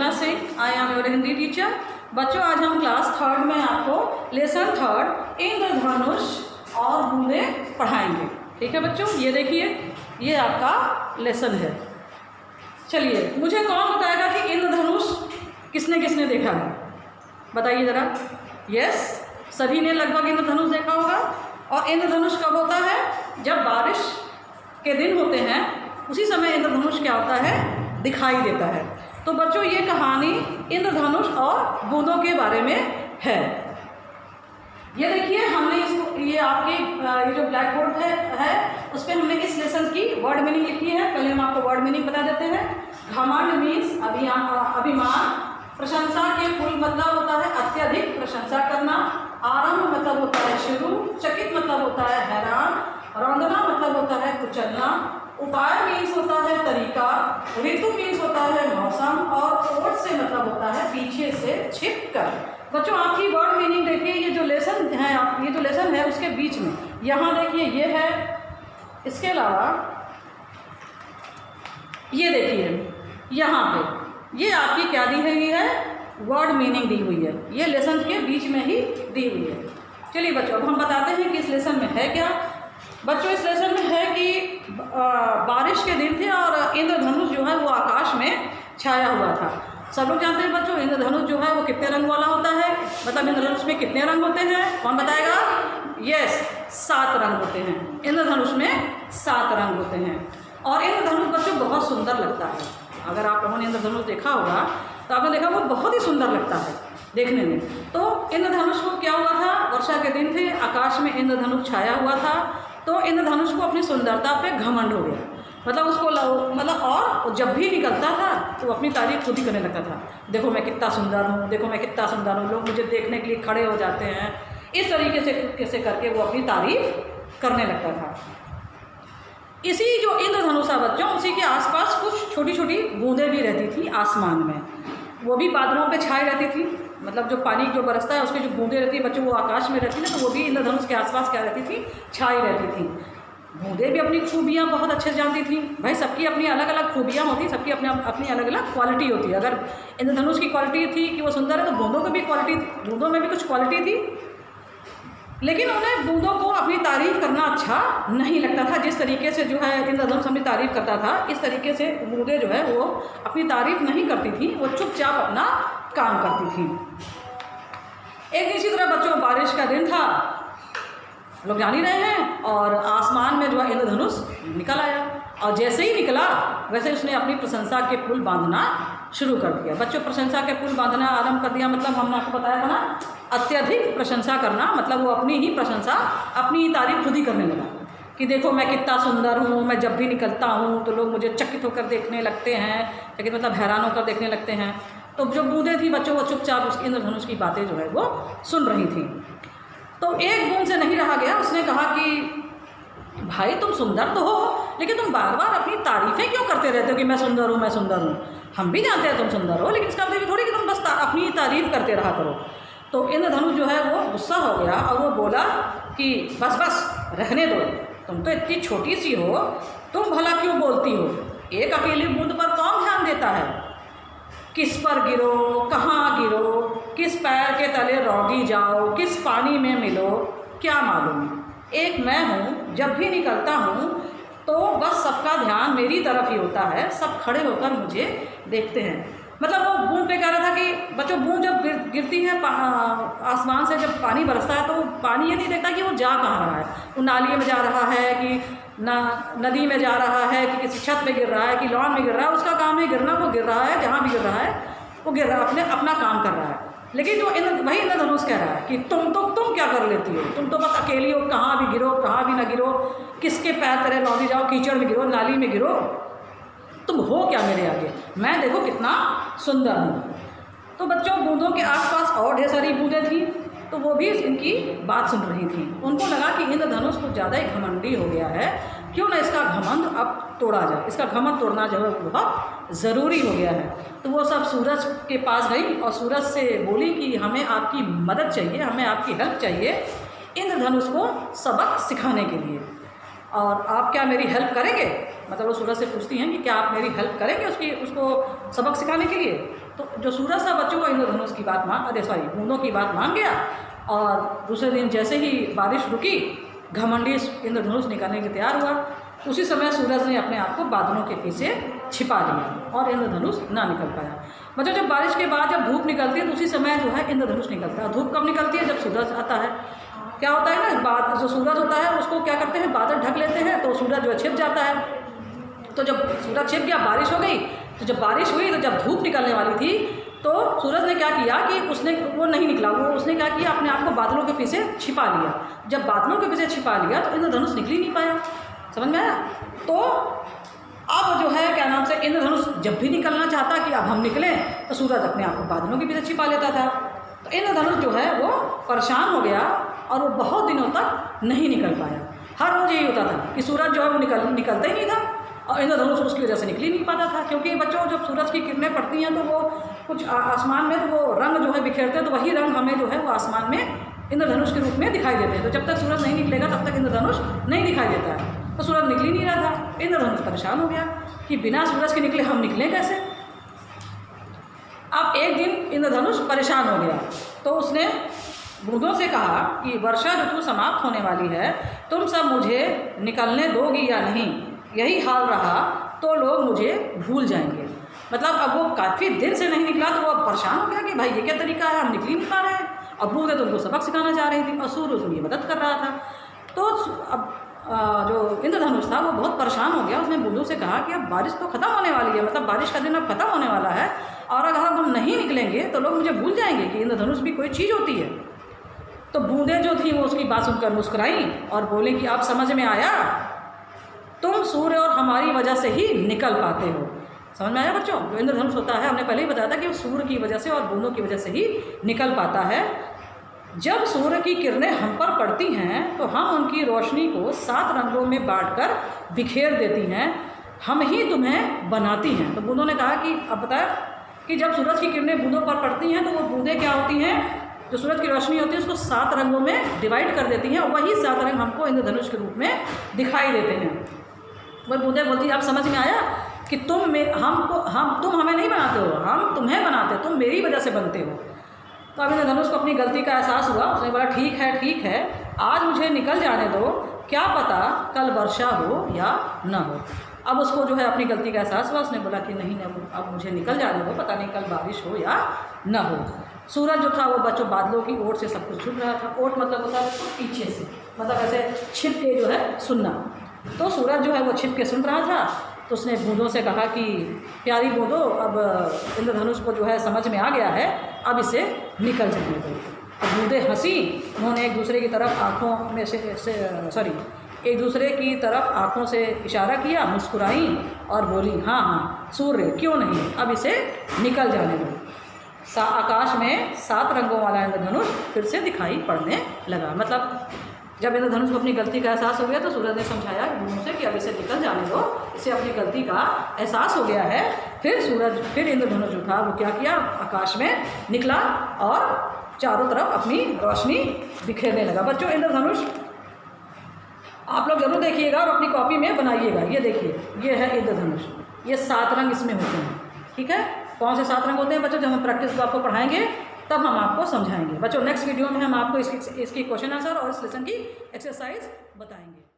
Krishna Singh, I am your Hindi teacher. बच्चों आज हम क्लास 3rd में आपको लेसन 3rd इंद्रधनुष और बूंदें पढ़ाएंगे। ठीक है बच्चों, ये देखिए ये आपका लेसन है। चलिए मुझे कौन बताएगा कि इंद्रधनुष किसने किसने देखा है, बताइए ज़रा। यस, सभी ने लगभग इंद्रधनुष देखा होगा। और इंद्रधनुष कब होता है? जब बारिश के दिन होते हैं उसी समय इंद्रधनुष क्या होता है, दिखाई देता है। तो बच्चों ये कहानी इंद्रधनुष और बूंदों के बारे में है। ये देखिए हमने इसको, ये आपके ये जो ब्लैक बोर्ड है उस पर हमने इस लेसन की वर्ड मीनिंग लिखी है। पहले हम आपको वर्ड मीनिंग बता देते हैं। घमंड मीन्स अभिमान, प्रशंसा के फुल मतलब होता है अत्यधिक प्रशंसा करना, आरंभ मतलब होता है शुरू, चकित मतलब होता है हैरान, रौंदना मतलब होता है कुचलना, उपाय मीन्स होता है तरीका, ऋतु मीन्स होता है मौसम, और ओट से मतलब होता है पीछे से छिप कर। बच्चों आपकी वर्ड मीनिंग देखिए, ये जो लेसन है, ये जो लेसन है उसके बीच में यहाँ देखिए ये है, इसके अलावा ये देखिए यहाँ पे ये आपकी क्या दी हुई है, वर्ड मीनिंग दी हुई है। ये लेसन के बीच में ही दी हुई है। चलिए बच्चों अब हम बताते हैं कि इस लेसन में है क्या। बच्चों इस लेसन में है कि बारिश के दिन थे और इंद्रधनुष जो है वो आकाश में छाया हुआ था। सब लोग जानते हैं बच्चों इंद्रधनुष जो है वो कितने रंग वाला होता है, मतलब इंद्रधनुष में कितने रंग होते हैं, कौन बताएगा? यस, 7 रंग होते हैं। इंद्रधनुष में 7 रंग होते हैं। और इंद्रधनुष बच्चों बहुत सुंदर लगता है। अगर आप लोगों ने इंद्रधनुष देखा होगा तो आपने देखा वो बहुत ही सुंदर लगता है देखने में। तो इंद्रधनुष को क्या हुआ था, वर्षा के दिन थे, आकाश में इंद्रधनुष छाया हुआ था, तो इंद्रधनुष को अपनी सुंदरता पे घमंड हो गया। मतलब उसको और जब भी निकलता था तो अपनी तारीफ खुद ही करने लगता था। देखो मैं कितना सुंदर हूँ, देखो मैं कितना सुंदर हूँ, लोग मुझे देखने के लिए खड़े हो जाते हैं। इस तरीके से कैसे करके वो अपनी तारीफ करने लगता था। इसी जो इंद्रधनुष है बच्चों, उसी के आसपास कुछ छोटी छोटी बूंदें भी रहती थी आसमान में। वो भी बादलों पे छाई रहती थी, मतलब जो पानी जो बरसता है उसकी जो बूंदें रहती है बच्चों वो आकाश में रहती है, तो वो भी इंद्रधनुष के आसपास क्या रहती थी, छाई रहती थी। बूंदें भी अपनी खूबियाँ बहुत अच्छे से जानती थी। भाई सबकी अपनी अलग अलग खूबियाँ होती, सबकी अपनी अलग अलग क्वालिटी होती है। अगर इंद्रधनुष की क्वालिटी थी कि वो सुंदर है तो बूंदों की भी क्वालिटी, बूंदों में भी कुछ क्वालिटी थी, लेकिन उन्हें बूंदों को अपनी तारीफ करना अच्छा नहीं लगता था। जिस तरीके से जो है इंद्रधनुष अपनी तारीफ करता था, इस तरीके से बूंदें जो है वो अपनी तारीफ नहीं करती थी, वो चुपचाप अपना काम करती थी। एक इसी तरह बच्चों बारिश का दिन था, लोग जान ही रहे हैं, और आसमान में जो है इंद्रधनुष निकल आया, और जैसे ही निकला वैसे उसने अपनी प्रशंसा के पुल बांधना शुरू कर दिया। बच्चों प्रशंसा के पुल बांधना आरंभ कर दिया, मतलब हमने आपको बताया था ना, अत्यधिक प्रशंसा करना, मतलब वो अपनी ही प्रशंसा, अपनी ही तारीफ खुद ही करने लगा कि देखो मैं कितना सुंदर हूँ, मैं जब भी निकलता हूँ तो लोग मुझे चकित होकर देखने लगते हैं, चकित मतलब हैरान होकर देखने लगते हैं। तो जो बूंदें थी बच्चों वो चुपचाप उस इंद्रधनुष की बातें जो है वो सुन रही थी। तो एक बूंद से नहीं रहा गया, उसने कहा कि भाई तुम सुंदर तो हो, लेकिन तुम बार बार अपनी तारीफ़ें क्यों करते रहते हो कि मैं सुंदर हूँ, मैं सुंदर हूँ। हम भी जानते हैं तुम सुंदर हो, लेकिन इसका मतलब थोड़ी कि तुम बस अपनी तारीफ़ करते रहा करो। तो इंद्रधनुष जो है वो गुस्सा हो गया और वो बोला कि बस बस रहने दो, तुम तो इतनी छोटी सी हो, तुम भला क्यों बोलती हो, एक अकेली बूंद पर कौन ध्यान देता है, किस पर गिरो, कहाँ गिरो, किस पैर के तले रौंदी जाओ, किस पानी में मिलो, क्या मालूम। एक मैं हूँ, जब भी निकलता हूँ तो बस सबका ध्यान मेरी तरफ ही होता है, सब खड़े होकर मुझे देखते हैं। मतलब वो बूंद पे कह रहा था कि बच्चों बूंद जब गिरती है आसमान से, जब पानी बरसता है तो पानी ये नहीं देखता कि वो जा कहाँ रहा है, वो नाली में जा रहा है कि नदी में जा रहा है कि किसी छत में गिर रहा है कि लॉन में गिर रहा है। उसका काम है गिरना, वो गिर रहा है, जहाँ भी गिर रहा है वो गिर रहा है, अपना काम कर रहा है। लेकिन जो वही इंद्रधनुष कह रहा है कि तुम क्या कर लेती हो, तुम तो बस अकेली हो, कहाँ भी गिरो, कहाँ भी ना गिरो, किसके पैर तले लौंदी जाओ, कीचड़ में गिरो, नाली में गिरो, तुम हो क्या मेरे आगे, मैं देखो कितना सुंदर हूँ। तो बच्चों बूंदों के आसपास और ढेर सारी बूंदें थी, तो वो भी इनकी बात सुन रही थी। उनको लगा कि इंद्रधनुष कुछ ज़्यादा ही घमंडी हो गया है, क्यों ना इसका घमंड अब तोड़ा जाए, इसका घमंड तोड़ना जो है बहुत ज़रूरी हो गया है। तो वो सब सूरज के पास गई और सूरज से बोली कि हमें आपकी मदद चाहिए, हमें आपकी हेल्प चाहिए इंद्रधनुष को सबक सिखाने के लिए, और आप क्या मेरी हेल्प करेंगे। मतलब वो सूरज से पूछती हैं कि क्या आप मेरी हेल्प करेंगे उसको सबक सिखाने के लिए। तो जो सूरज था बच्चों को इंद्रधनुष की बात बूंदों की बात मान गया, और दूसरे दिन जैसे ही बारिश रुकी, घमंडी इंद्रधनुष निकालने के तैयार हुआ। उसी समय सूरज ने अपने आप को बादलों के पीछे छिपा लिया और इंद्रधनुष ना निकल पाया। मतलब जब बारिश के बाद जब धूप निकलती है तो उसी समय जो है इंद्रधनुष निकलता है। धूप कब निकलती है? जब सूरज आता है। क्या होता है ना, जो सूरज होता है उसको क्या करते हैं, बादल ढक लेते हैं, तो सूरज जो है छिप जाता है। तो जब सूरज छिप गया, बारिश हो गई, तो जब बारिश हुई तो जब धूप निकलने वाली थी तो सूरज ने क्या किया कि वो नहीं निकला, उसने क्या किया, अपने आप को बादलों के पीछे छिपा लिया। जब बादलों के पीछे छिपा लिया तो इंद्रधनुष निकल ही नहीं पाया। समझ में आया? तो अब जो है क्या नाम से इंद्रधनुष जब भी निकलना चाहता कि अब हम निकलें, तो सूरज अपने आप को बादलों के पीछे छिपा लेता था। तो इंद्रधनुष जो है वो परेशान हो गया और वो बहुत दिनों तक नहीं निकल पाया। हर रोज़ यही होता था कि सूरज जो है वो निकलता ही नहीं था और इंद्रधनुष उसकी वजह से निकल ही नहीं पाता था। क्योंकि बच्चों जब सूरज की किरणें पड़ती हैं तो वो कुछ आसमान में तो वो रंग जो है बिखेरते हैं, तो वही रंग हमें जो है वो आसमान में इंद्रधनुष के रूप में दिखाई देते हैं। तो जब तक सूरज नहीं निकलेगा तब तक इंद्रधनुष नहीं दिखाई देता है। तो सूरज निकल ही नहीं रहा था। इंद्रधनुष परेशान हो गया कि बिना सूरज के निकले हम निकलें कैसे। अब एक दिन इंद्रधनुष परेशान हो गया तो उसने बूंदों से कहा कि वर्षा ऋतु समाप्त होने वाली है, तुम सब मुझे निकलने दोगी या नहीं? यही हाल रहा तो लोग मुझे भूल जाएंगे। मतलब अब वो काफ़ी दिन से नहीं निकला तो वो अब परेशान हो गया कि भाई ये क्या तरीका है, हम निकल ही नहीं पा रहे हैं। अब बूंदे तो उनको सबक सिखाना चाह रही थी और सूर्य उसकी मदद कर रहा था। तो अब जो इंद्रधनुष था वो बहुत परेशान हो गया। उसने बूंदों से कहा कि अब बारिश तो ख़त्म होने वाली है, मतलब बारिश का दिन अब ख़त्म होने वाला है, और अगर हम नहीं निकलेंगे तो लोग मुझे भूल जाएंगे कि इंद्रधनुष भी कोई चीज़ होती है। तो बूंदें जो थी वो उसकी बात सुनकर मुस्कुराई और बोले कि अब समझ में आया, तुम सूर्य और हमारी वजह से ही निकल पाते हो। समझ में आया बच्चों? जो इंद्रधनुष होता है हमने पहले ही बताया था कि वो सूर्य की वजह से और बूंदों की वजह से ही निकल पाता है। जब सूर्य की किरणें हम पर पड़ती हैं तो हम उनकी रोशनी को 7 रंगों में बांटकर बिखेर देती हैं, हम ही तुम्हें बनाती हैं। तो बूंदों ने कहा कि अब बताया कि जब सूरज की किरणें बूंदों पर पड़ती हैं तो वो बूंदें क्या होती हैं, जो सूरज की रोशनी होती है उसको 7 रंगों में डिवाइड कर देती हैं और वही 7 रंग हमको इंद्रधनुष के रूप में दिखाई देते हैं। वह बूंदें बोलती हैं अब समझ में आया कि तुम हमें नहीं बनाते हो, हम तुम्हें बनाते हो, तुम मेरी वजह से बनते हो। तो अब इंद्रधनुष को अपनी गलती का एहसास हुआ। उसने बोला ठीक है, आज मुझे निकल जाने दो, क्या पता कल वर्षा हो या न हो। अब उसको जो है अपनी गलती का एहसास हुआ। उसने बोला कि नहीं, अब मुझे निकल जाने दो, पता नहीं कल बारिश हो या न हो। सूरज जो था वो बच्चों बादलों की ओट से सब कुछ छुप रहा था। ओट मतलब होता है तो पीछे से, मतलब ऐसे छिप के जो है सुनना। तो सूरज जो है वो छिप के सुन रहा था। तो उसने बूंदों से कहा कि प्यारी बूंदों, अब इंद्रधनुष को जो है समझ में आ गया है, अब इसे निकल जाने दो। अब बूंदें हंसी, उन्होंने एक दूसरे की तरफ आँखों से इशारा किया, मुस्कुराई और बोली हाँ सूर्य क्यों नहीं, अब इसे निकल जाने दो। आकाश में 7 रंगों वाला इंद्रधनुष फिर से दिखाई पड़ने लगा। मतलब जब इंद्रधनुष को अपनी गलती का एहसास हो गया तो सूरज ने समझाया बूंदों से कि अब इसे निकल जाने दो, इसे अपनी गलती का एहसास हो गया है। फिर इंद्रधनुष जो था वो क्या किया, आकाश में निकला और चारों तरफ अपनी रोशनी बिखेरने लगा। बच्चों इंद्रधनुष आप लोग जरूर देखिएगा और अपनी कॉपी में बनाइएगा। ये देखिए, ये है इंद्रधनुष, ये 7 रंग इसमें होते हैं। ठीक है, कौन से 7 रंग होते हैं बच्चों, जब हम प्रैक्टिस को आपको पढ़ाएंगे तब हम आपको समझाएंगे। बच्चों नेक्स्ट वीडियो में हम आपको इसकी क्वेश्चन आंसर और इस लेसन की एक्सरसाइज बताएंगे।